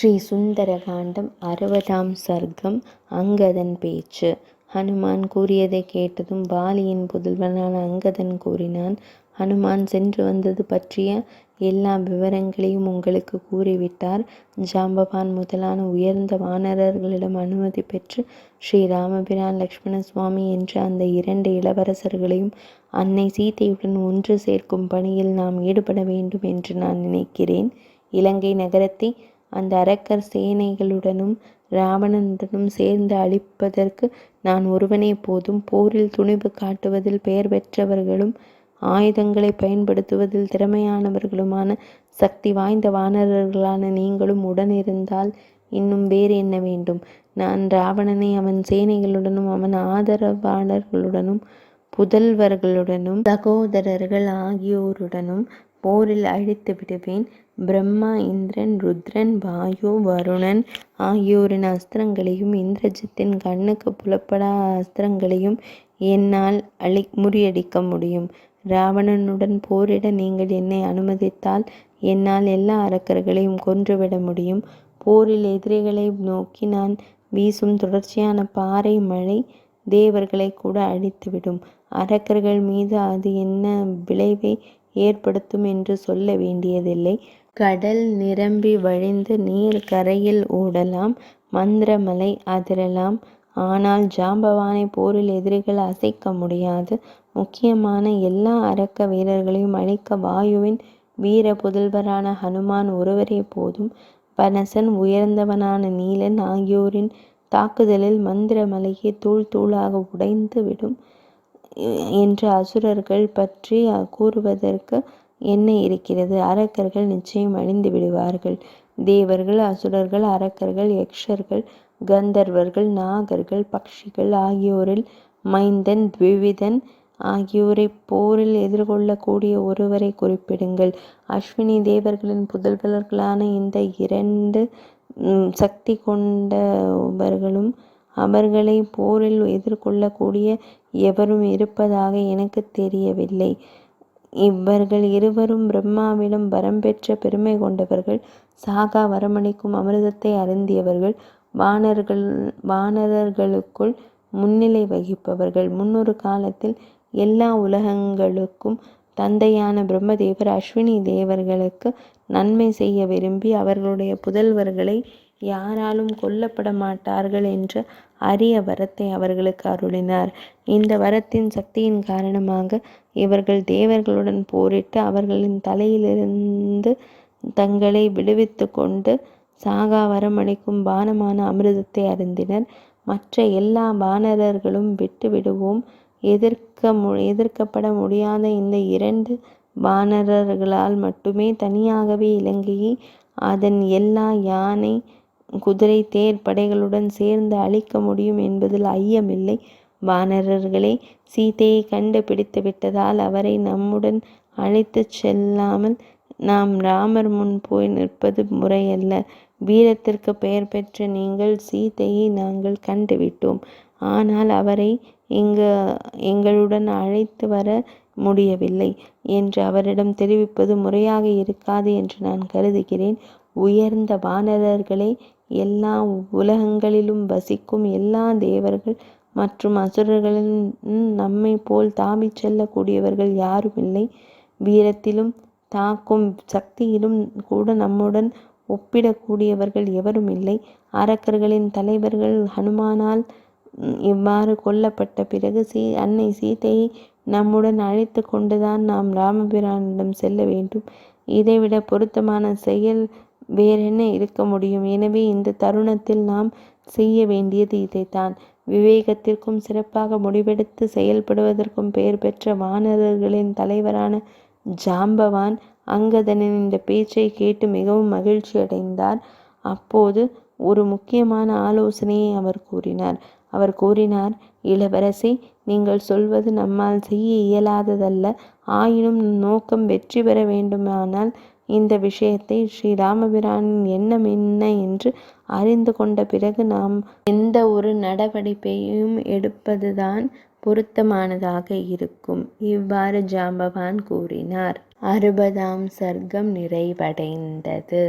ஸ்ரீ சுந்தரகாண்டம் 60ஆம் சர்க்கம். அங்கதன் பேச்சு. ஹனுமான் கூறியதை கேட்டதும் வாலியின் புதல்வனான அங்கதன் கூறினான், ஹனுமான் சென்று வந்தது பற்றிய எல்லா விவரங்களையும் உங்களுக்கு கூறிவிட்டார். ஜாம்பவான் முதலான உயர்ந்த வானரர்களிடம் அனுமதி பெற்று ஸ்ரீராமபிரான், லக்ஷ்மண சுவாமி என்ற அந்த 2 இளவரசர்களையும் அன்னை சீதையுடன் ஒன்று சேர்க்கும் பணியில் நாம் ஈடுபட வேண்டும் என்று நான் நினைக்கிறேன். இலங்கை நகரத்தை அந்த அரக்கர் சேனைகளுடனும் இராவணனுடனும் சேர்ந்து அழிப்பதற்கு நான் ஒருவனே போதும். போரில் துணிவு காட்டுவதில் பெயர் பெற்றவர்களும் ஆயுதங்களை பயன்படுத்துவதில் திறமையானவர்களுமான சக்தி வாய்ந்த வானரர்களான நீங்களும் உடனிருந்தால் இன்னும் வேறு என்ன வேண்டும்? நான் இராவணனை அவன் சேனைகளுடனும் அவன் ஆதரவாளர்களுடனும் புதல்வர்களுடனும் சகோதரர்கள் ஆகியோருடனும் போரில் அழித்து விடுவேன். பிரம்மா, இந்திரன், ருத்ரன், வாயு, வருணன் ஆகியோரின் அஸ்திரங்களையும் இந்திரஜித்தின் கண்ணுக்கு புலப்படா அஸ்திரங்களையும் என்னால் முறியடிக்க முடியும். இராவணனுடன் போரிட நீங்கள் என்னை அனுமதித்தால் என்னால் எல்லா அரக்கர்களையும் கொன்றுவிட முடியும். போரில் எதிரிகளை நோக்கி நான் வீசும் தொடர்ச்சியான பாறை மழை தேவர்களை கூட அழித்துவிடும். அரக்கர்கள் மீது அது என்ன விளைவை ஏற்படுத்தும் என்று சொல்ல வேண்டியதில்லை. கடல் நிரம்பி வழிந்து நீர் கரையில் ஓடலாம், மந்திரமலை அதிரலாம். ஆனால் ஜாம்பவானை போரில் எதிரிகள் அசைக்க முடியாது. முக்கியமான எல்லா அரக்க வீரர்களையும் அழிக்க வாயுவின் வீர புதல்வரான ஹனுமான் ஒருவரே போதும். பனசன், உயர்ந்தவனான நீலன் ஆகியோரின் தாக்குதலில் மந்திரமலையை தூள் தூளாக உடைந்து விடும் என்று அசுரர்கள் பற்றி கூறுவதற்கு என்ன இருக்கிறது? அரக்கர்கள் நிச்சயம் அழிந்து விடுவார்கள். தேவர்கள், அசுரர்கள், அரக்கர்கள், யக்ஷர்கள், கந்தர்வர்கள், நாகர்கள், பக்ஷிகள் ஆகியோரில் மைந்தன், த்விவிதன் ஆகியோரை போரில் எதிர்கொள்ளக்கூடிய ஒருவரை குறிப்பிடுங்கள். அஸ்வினி தேவர்களின் புதல்வர்களான இந்த 2 சக்தி கொண்டவர்களும் அவர்களை போரில் எதிர்கொள்ளக்கூடிய எவரும் இருப்பதாக எனக்கு தெரியவில்லை. இவர்கள் இருவரும் பிரம்மாவிடம் வரம் பெற்ற பெருமை கொண்டவர்கள். சாகா வரமளிக்கும் அமிர்தத்தை அருந்தியவர்கள். வானரர்களுக்குள் முன்னிலை வகிப்பவர்கள். முன்னொரு காலத்தில் எல்லா உலகங்களுக்கும் தந்தையான பிரம்மதேவர் அஸ்வினி தேவர்களுக்கு நன்மை செய்ய விரும்பி அவர்களுடைய புதல்வர்களை யாராலும் கொல்லப்பட மாட்டார்கள் என்ற அரிய வரத்தை அவர்களுக்கு அருளினார். இந்த வரத்தின் சக்தியின் காரணமாக இவர்கள் தேவர்களுடன் போரிட்டு அவர்களின் தலையிலிருந்து தங்களை விடுவித்து கொண்டு சாகா வரமளிக்கும் பானமான அமிர்தத்தை அருந்தினர். மற்ற எல்லா வானரர்களும் விட்டு விடுவோம். எதிர்க்கப்பட முடியாத இந்த 2 வானரர்களால் மட்டுமே தனியாகவே இலங்கையை அதன் எல்லா யானை, குதிரை, தேர் படைகளுடன் சேர்ந்து அழிக்க முடியும் என்பதில் ஐயமில்லை. வானரர்களே, சீதையை கண்டு பிடித்து விட்டதால் அவரை நம்முடன் அழைத்து செல்லாமல் நாம் ராமர் முன் போய் நிற்பது முறையல்ல. வீரத்திற்கு பெயர் பெற்ற நீங்கள், சீதையை நாங்கள் கண்டுவிட்டோம். ஆனால் அவரை எங்களுடன் அழைத்து வர முடியவில்லை என்று அவரிடம் தெரிவிப்பது முறையாக இருக்காது என்று நான் கருதுகிறேன். உயர்ந்த வானரர்களே, எல்லா உலகங்களிலும் வசிக்கும் எல்லா தேவர்கள் மற்றும் அசுரர்களின் நம்மை போல் தாவிச் செல்லக்கூடியவர்கள் யாரும் இல்லை. வீரத்திலும் தாக்கும் சக்தியிலும் கூட நம்முடன் ஒப்பிடக்கூடியவர்கள் எவரும் இல்லை. அரக்கர்களின் தலைவர்கள் ஹனுமானால் இவ்வாறு கொல்லப்பட்ட பிறகு அன்னை சீதையை நம்முடன் அழைத்து கொண்டுதான் நாம் ராமபிரானிடம் செல்ல வேண்டும். இதைவிட பொருத்தமான செயல் வேறென்ன இருக்க முடியும்? எனவே இந்த தருணத்தில் நாம் செய்ய வேண்டியது இதைத்தான். விவேகத்திற்கும் சிறப்பாக முடிவெடுத்து செயல்படுவதற்கும் பெயர் பெற்ற வானரர்களின் தலைவரான ஜாம்பவான் அங்கதனின் இந்த பேச்சை கேட்டு மிகவும் மகிழ்ச்சி அடைந்தார். அப்போது ஒரு முக்கியமான ஆலோசனையை அவர் கூறினார், இளவரசே, நீங்கள் சொல்வது நம்மால் செய்ய இயலாததல்ல. ஆயினும் நோக்கம் வெற்றி பெற வேண்டுமானால் இந்த விஷயத்தை ஸ்ரீராமபிரானின் எண்ணம் என்ன என்று அறிந்து கொண்ட பிறகு நாம் எந்த ஒரு நடவடிக்கையும் எடுப்பதுதான் பொருத்தமானதாக இருக்கும். இவ்வாறு ஜாம்பவான் கூறினார். 60ஆம் சர்க்கம் நிறைவடைந்தது.